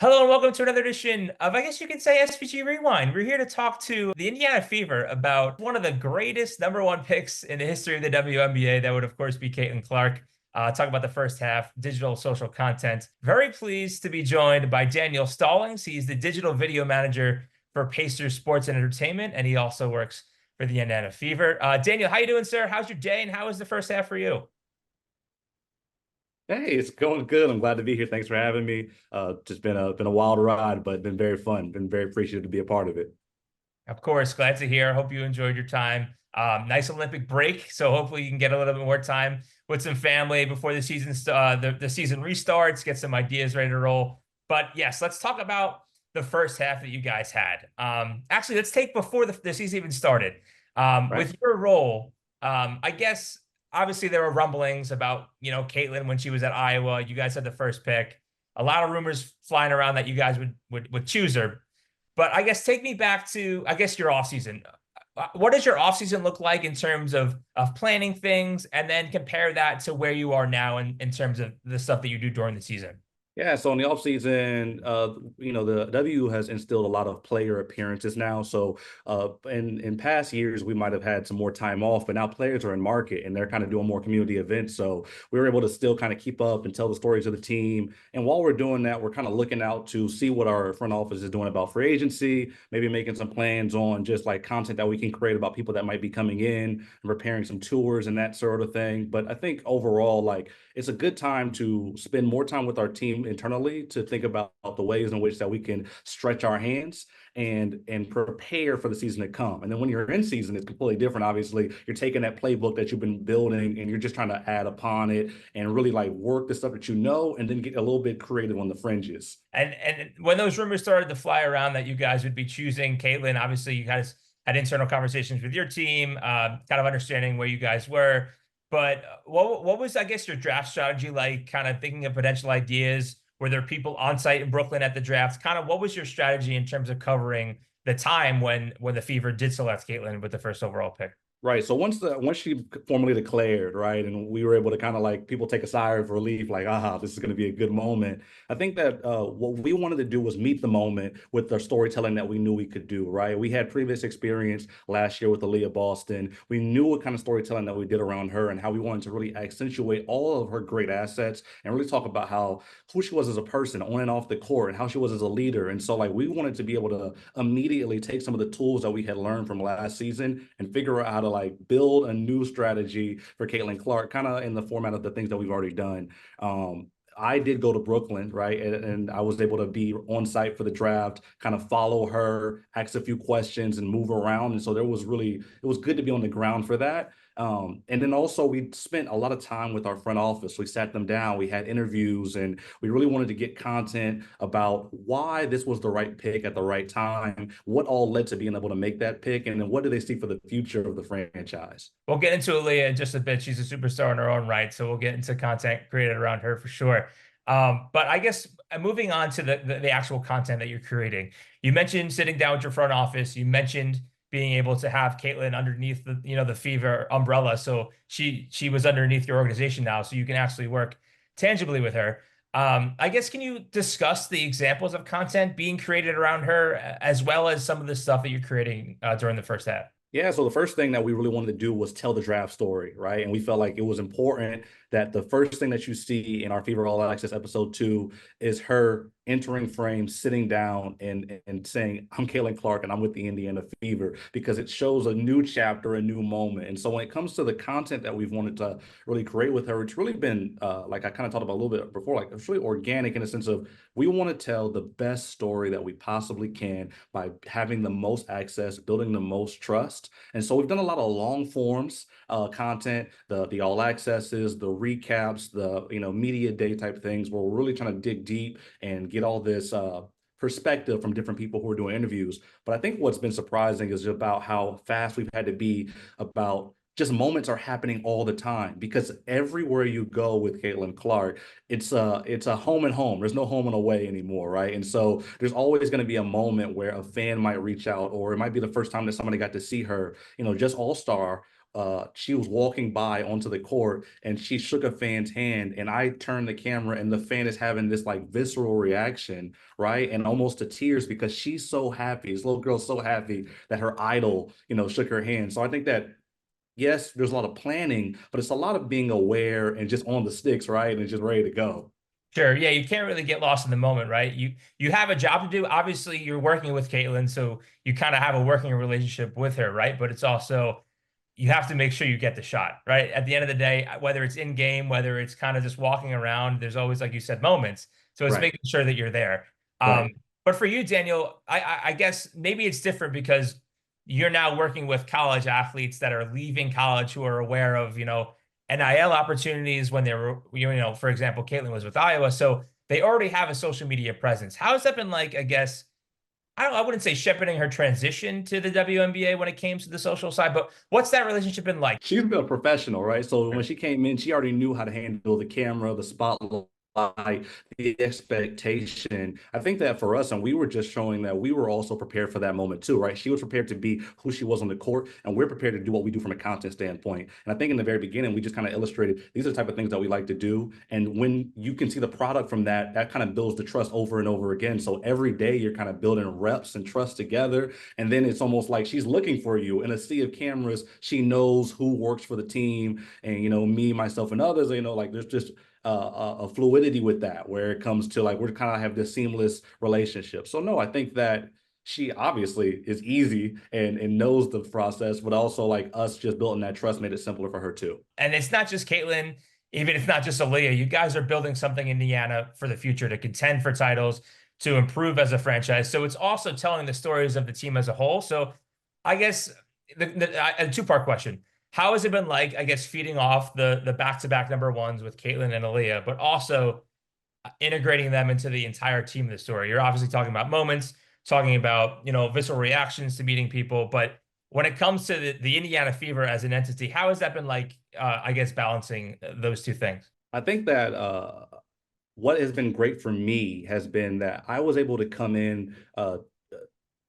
Hello and welcome to another edition of, I guess you could say, SVG Rewind. We're here to talk to the Indiana Fever about one of the greatest #1 picks in the history of the WNBA. That would, of course, be Caitlin Clark. Talk about the first half, digital social content. Very pleased to be joined by Daniel Stallings. He's the digital video manager for Pacers Sports and Entertainment, and he also works for the Indiana Fever. Daniel, how you doing, sir? How's your day, and how was the first half for you? Hey, it's going good. I'm glad to be here. Thanks for having me. Just been a wild ride, but been very fun. Been very appreciative to be a part of it. Of course, glad to hear. Hope you enjoyed your time. Nice Olympic break, so hopefully you can get a little bit more time with some family before the season restarts. Get some ideas ready to roll. But yes, let's talk about the first half that you guys had. Actually, let's take before the season even started. Right. With your role, I guess obviously there were rumblings about Caitlin when she was at Iowa. You guys had the first pick. A lot of rumors flying around that you guys would choose her. But I guess take me back to, I guess, your off season. What does your off season look like in terms of planning things, and then compare that to where you are now in terms of the stuff that you do during the season? Yeah, so in the offseason, the W has instilled a lot of player appearances now. So in past years, we might have had some more time off, but now players are in market and they're kind of doing more community events. So we were able to still kind of keep up and tell the stories of the team. And while we're doing that, we're kind of looking out to see what our front office is doing about free agency, maybe making some plans on just like content that we can create about people that might be coming in and preparing some tours and that sort of thing. But I think overall, like, it's a good time to spend more time with our team internally to think about the ways in which that we can stretch our hands and prepare for the season to come. And then when you're in season, it's completely different. Obviously, you're taking that playbook that you've been building and you're just trying to add upon it and really like work the stuff that you know, and then get a little bit creative on the fringes. And when those rumors started to fly around that you guys would be choosing Caitlin, obviously you guys had internal conversations with your team, kind of understanding where you guys were. But what was, I guess, your draft strategy like? Kind of thinking of potential ideas. Were there people on site in Brooklyn at the draft? Kind of what was your strategy in terms of covering the time when the Fever did select Caitlin with the first overall pick? Right. So once she formally declared, right, and we were able to kind of like people take a sigh of relief, like, this is going to be a good moment. I think that what we wanted to do was meet the moment with the storytelling that we knew we could do, right? We had previous experience last year with Aaliyah Boston. We knew what kind of storytelling that we did around her and how we wanted to really accentuate all of her great assets and really talk about who she was as a person on and off the court and how she was as a leader. And so like we wanted to be able to immediately take some of the tools that we had learned from last season and figure out how to like build a new strategy for Caitlin Clark, kind of in the format of the things that we've already done. I did go to Brooklyn, right? And I was able to be on site for the draft, kind of follow her, ask a few questions, and move around. And so it was good to be on the ground for that. And then also we spent a lot of time with our front office. We sat them down, we had interviews, and we really wanted to get content about why this was the right pick at the right time, what all led to being able to make that pick, and then what do they see for the future of the franchise. We'll get into Aaliyah in just a bit. She's a superstar in her own right, so we'll get into content created around her for sure. But I guess moving on to the actual content that you're creating, you mentioned sitting down with your front office. You mentioned being able to have Caitlin underneath the Fever umbrella, so she was underneath your organization now, so you can actually work tangibly with her. I guess can you discuss the examples of content being created around her, as well as some of the stuff that you're creating during the first half? Yeah, so the first thing that we really wanted to do was tell the draft story, right? And we felt like it was important that the first thing that you see in our Fever All Access episode 2 is her entering frame, sitting down and saying, I'm Caitlin Clark and I'm with the Indiana Fever, because it shows a new chapter, a new moment. And so when it comes to the content that we've wanted to really create with her, it's really been like I kind of talked about a little bit before, like it's really organic in the sense of we want to tell the best story that we possibly can by having the most access, building the most trust. And so we've done a lot of long forms content, the all accesses, the recaps, the media day type things, where we're really trying to dig deep and get all this perspective from different people who are doing interviews. But I think what's been surprising is about how fast we've had to be about just moments are happening all the time, because everywhere you go with Caitlin Clark, it's a home and home. There's no home and away anymore, right? And so there's always going to be a moment where a fan might reach out, or it might be the first time that somebody got to see her, just all-star, she was walking by onto the court and she shook a fan's hand, and I turned the camera and the fan is having this like visceral reaction, right? And almost to tears because she's so happy. This little girl's so happy that her idol, shook her hand. So I think that yes, there's a lot of planning, but it's a lot of being aware and just on the sticks, right? And just ready to go. Sure. Yeah, you can't really get lost in the moment, right? You have a job to do. Obviously, you're working with Caitlin, so you kind of have a working relationship with her, right? But it's also you have to make sure you get the shot, right? At the end of the day, whether it's in game, whether it's kind of just walking around, there's always, like you said, moments. So it's Right. making sure that you're there. Um, Right. but for you, Daniel, I guess maybe it's different because you're now working with college athletes that are leaving college who are aware of, NIL opportunities when they were, for example, Caitlin was with Iowa. So they already have a social media presence. How has that been like, I guess, I wouldn't say shepherding her transition to the WNBA when it came to the social side, but what's that relationship been like? She's been a professional, right? So when she came in, she already knew how to handle the camera, the spotlight, the expectation. I think that for us, and we were just showing that we were also prepared for that moment too, right? She was prepared to be who she was on the court, and we're prepared to do what we do from a content standpoint. And I think in the very beginning, we just kind of illustrated these are the type of things that we like to do. And when you can see the product from that, that kind of builds the trust over and over again. So every day you're kind of building reps and trust together. And then it's almost like she's looking for you in a sea of cameras. She knows who works for the team, and me, myself, and others. Like there's just a fluidity with that where it comes to like we're kind of have this seamless relationship. So no, I think that she obviously is easy and knows the process, but also like us just building that trust made it simpler for her too. And it's not just Caitlin, even it's not just Aaliyah. You guys are building something in Indiana for the future to contend for titles, to improve as a franchise. So it's also telling the stories of the team as a whole. So I guess a two-part question. How has it been like, I guess, feeding off the back-to-back number ones with Caitlin and Aaliyah, but also integrating them into the entire team of the story? You're obviously talking about moments, talking about, visceral reactions to meeting people, but when it comes to the Indiana Fever as an entity, how has that been like, I guess, balancing those two things? I think that what has been great for me has been that I was able to come in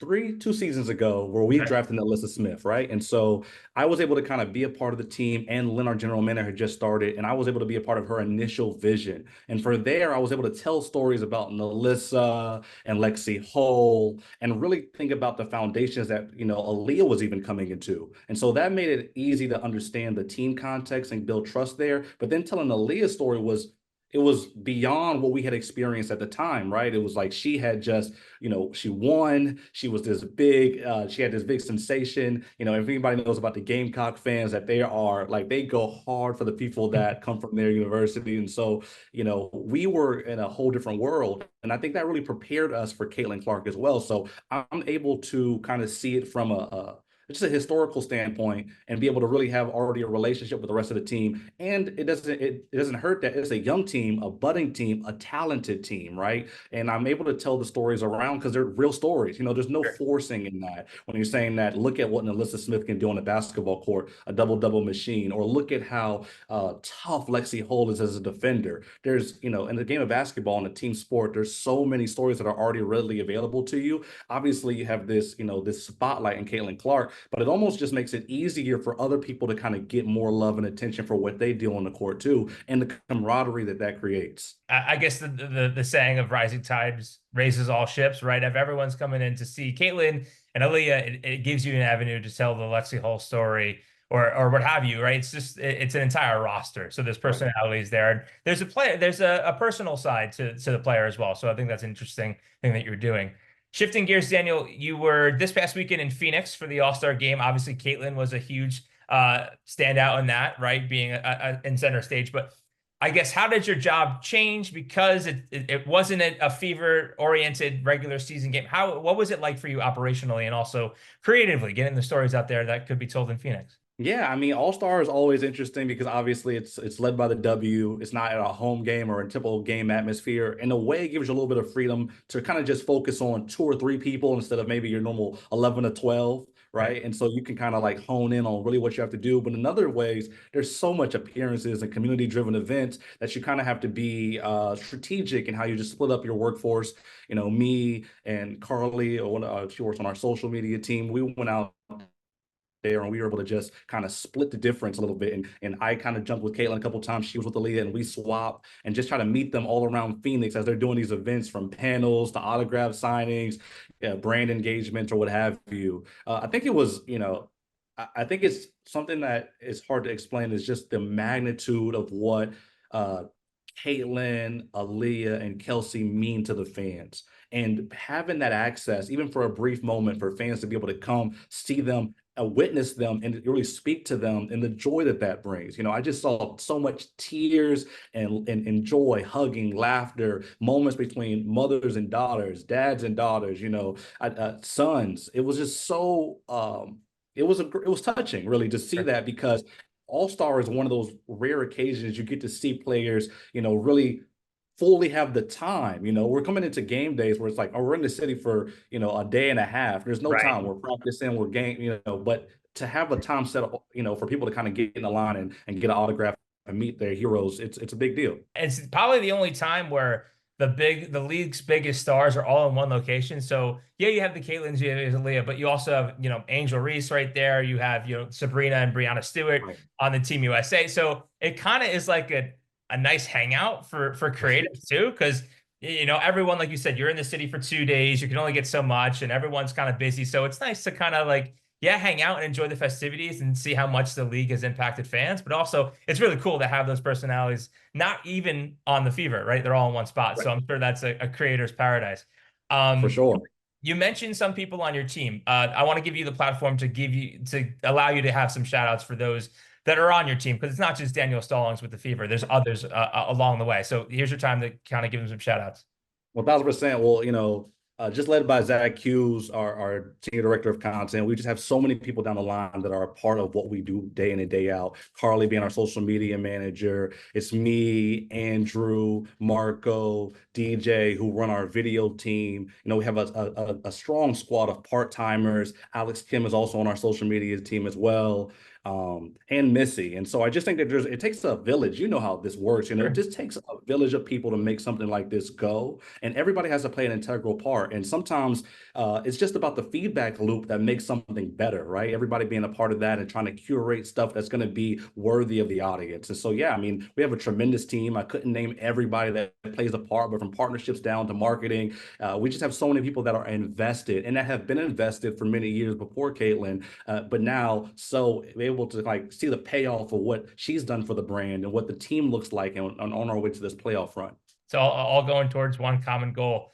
2 seasons ago where we Right. drafted Alyssa Smith, right? And so I was able to kind of be a part of the team, and Lynn, our general manager, had just started, and I was able to be a part of her initial vision. And for there, I was able to tell stories about Melissa and Lexi Hull and really think about the foundations that, Aaliyah was even coming into. And so that made it easy to understand the team context and build trust there. But then telling Aaliyah's story was it was beyond what we had experienced at the time, right? It was like she had just, she won. She was this big, she had this big sensation. If anybody knows about the Gamecock fans, that they are like, they go hard for the people that come from their university. And so, we were in a whole different world. And I think that really prepared us for Caitlin Clark as well. So I'm able to kind of see it from just a historical standpoint and be able to really have already a relationship with the rest of the team. And it doesn't hurt that it's a young team, a budding team, a talented team, right? And I'm able to tell the stories around because they're real stories. There's no Sure. forcing in that. When you're saying that, look at what Alyssa Smith can do on a basketball court, a double-double machine, or look at how tough Lexi Hull is as a defender. There's, in the game of basketball and a team sport, there's so many stories that are already readily available to you. Obviously, you have this, this spotlight in Caitlin Clark, but it almost just makes it easier for other people to kind of get more love and attention for what they do on the court too, and the camaraderie that that creates. I guess the saying of rising tides raises all ships, right? If everyone's coming in to see Caitlin and Aaliyah, it gives you an avenue to tell the Lexi Hull story or what have you, right? It's just it's an entire roster. So there's Right. personalities there. And there's a player, there's a personal side to the player as well. So I think that's an interesting thing that you're doing. Shifting gears, Daniel, you were this past weekend in Phoenix for the All-Star game. Obviously, Caitlin was a huge standout in that, right? Being in center stage. But I guess how did your job change because it wasn't a fever-oriented regular season game? What was it like for you operationally and also creatively, getting the stories out there that could be told in Phoenix? Yeah, I mean, All Star is always interesting because obviously it's led by the W. It's not at a home game or a typical game atmosphere. In a way, it gives you a little bit of freedom to kind of just focus on two or three people instead of maybe your normal 11 to 12, Right. right? And so you can kind of like hone in on really what you have to do. But in other ways, there's so much appearances and community-driven events that you kind of have to be strategic in how you just split up your workforce. Me and Carly, or she works on our social media team. We went out there, and we were able to just kind of split the difference a little bit. And I kind of jumped with Caitlin a couple times. She was with Aaliyah, and we swapped and just try to meet them all around Phoenix as they're doing these events, from panels to autograph signings, brand engagements, or what have you. I think it was, I think it's something that is hard to explain, is just the magnitude of what uh, Caitlin, Aaliyah, and Kelsey mean to the fans. And having that access, even for a brief moment, for fans to be able to come see them, witness them, and really speak to them, and the joy that that brings. I just saw so much tears and joy, hugging, laughter, moments between mothers and daughters, dads and daughters, sons. It was just so it was touching, really, to see that, because All-Star is one of those rare occasions you get to see players, really fully have the time. We're coming into game days where it's like, oh, we're in the city for, a day and a half. There's no Right. time. We're practicing, we're game, but to have a time set up, for people to kind of get in the line and get an autograph and meet their heroes, it's a big deal. It's probably the only time where the league's biggest stars are all in one location. So yeah, you have the Caitlins, you have Leah, but you also have, Angel Reese right there. You have, Sabrina and Brianna Stewart Right. on the Team USA. So it kind of is like a nice hangout for creatives too, because everyone, like you said, you're in the city for 2 days, you can only get so much, and everyone's kind of busy. So it's nice to kind of like, yeah, hang out and enjoy the festivities and see how much the league has impacted fans. But also, it's really cool to have those personalities not even on the Fever, right? They're all in one spot. So Right. I'm sure that's a creator's paradise. For sure. You mentioned some people on your team. I want to give you the platform to allow you to have some shout outs for those that are on your team, because it's not just Daniel Stallings with the Fever. There's others along the way. So here's your time to kind of give them some shout outs. 1,000%. Well, just led by Zach Hughes, our senior director of content. We just have so many people down the line that are a part of what we do day in and day out. Carly being our social media manager. It's me, Andrew, Marco, DJ, who run our video team. We have a strong squad of part-timers. Alex Kim is also on our social media team as well. And Missy. And so I just think that it takes a village. You know how this works. It Sure. just takes a village of people to make something like this go. And everybody has to play an integral part. And sometimes it's just about the feedback loop that makes something better, right? Everybody being a part of that and trying to curate stuff that's going to be worthy of the audience. And so, yeah, I mean, we have a tremendous team. I couldn't name everybody that plays a part, but from partnerships down to marketing, we just have so many people that are invested and that have been invested for many years before Caitlin, but now so able to like see the payoff of what she's done for the brand and what the team looks like on our way to this playoff run. So all going towards one common goal.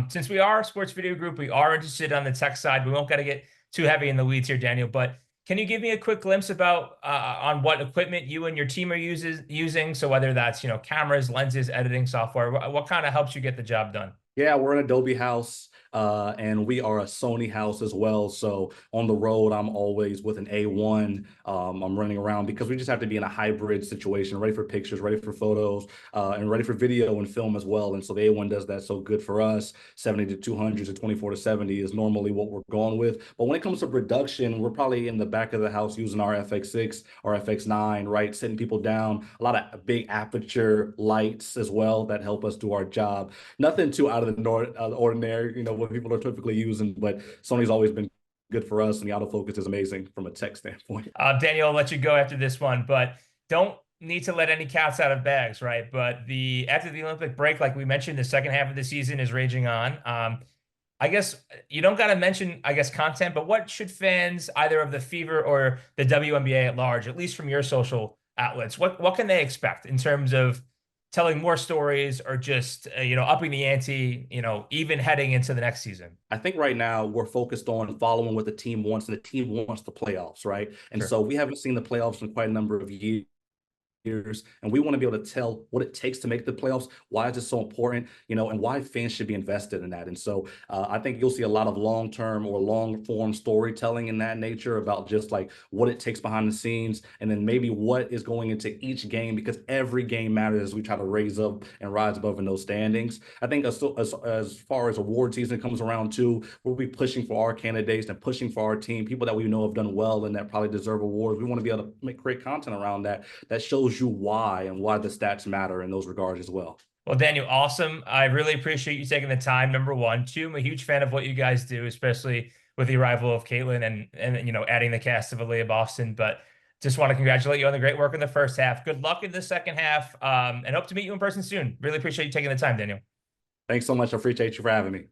Since we are a sports video group, we are interested on the tech side. We won't got to get too heavy in the weeds here, Daniel, but can you give me a quick glimpse about on what equipment you and your team are using? So whether that's, cameras, lenses, editing software, what kind of helps you get the job done? Yeah, we're an Adobe house, and we are a Sony house as well. So on the road, I'm always with an A1. I'm running around because we just have to be in a hybrid situation, ready for pictures, ready for photos, and ready for video and film as well. And so the A1 does that so good for us. 70 to 200 to 24 to 70 is normally what we're going with. But when it comes to production, we're probably in the back of the house using our FX6 or FX9, right? Sitting people down, a lot of big aperture lights as well that help us do our job. Nothing too out of the ordinary, what people are typically using, but Sony's always been good for us, and the autofocus is amazing from a tech standpoint. Daniel, I'll let you go after this one, but don't need to let any cats out of bags, right? But after the Olympic break, like we mentioned, the second half of the season is raging on. I guess you don't got to mention, I guess, content, but what should fans either of the Fever or the WNBA at large, at least from your social outlets, what can they expect in terms of telling more stories or just, upping the ante, even heading into the next season? I think right now we're focused on following what the team wants, and the team wants the playoffs, right? And Sure. so we haven't seen the playoffs in quite a number of years. And we want to be able to tell what it takes to make the playoffs, why is it so important, and why fans should be invested in that. And so I think you'll see a lot of long-term or long-form storytelling in that nature about just like what it takes behind the scenes, and then maybe what is going into each game, because every game matters as we try to raise up and rise above in those standings. I think as far as award season comes around too, we'll be pushing for our candidates and pushing for our team, people that we know have done well and that probably deserve awards. We want to be able to create content around that shows you why and why the stats matter in those regards as well. Well, Daniel, awesome. I really appreciate you taking the time. Number one. Two, I'm a huge fan of what you guys do, especially with the arrival of Caitlin and adding the cast of Aaliyah Boston. But just want to congratulate you on the great work in the first half. Good luck in the second half, and hope to meet you in person soon. Really appreciate you taking the time, Daniel. Thanks so much. I appreciate you for having me.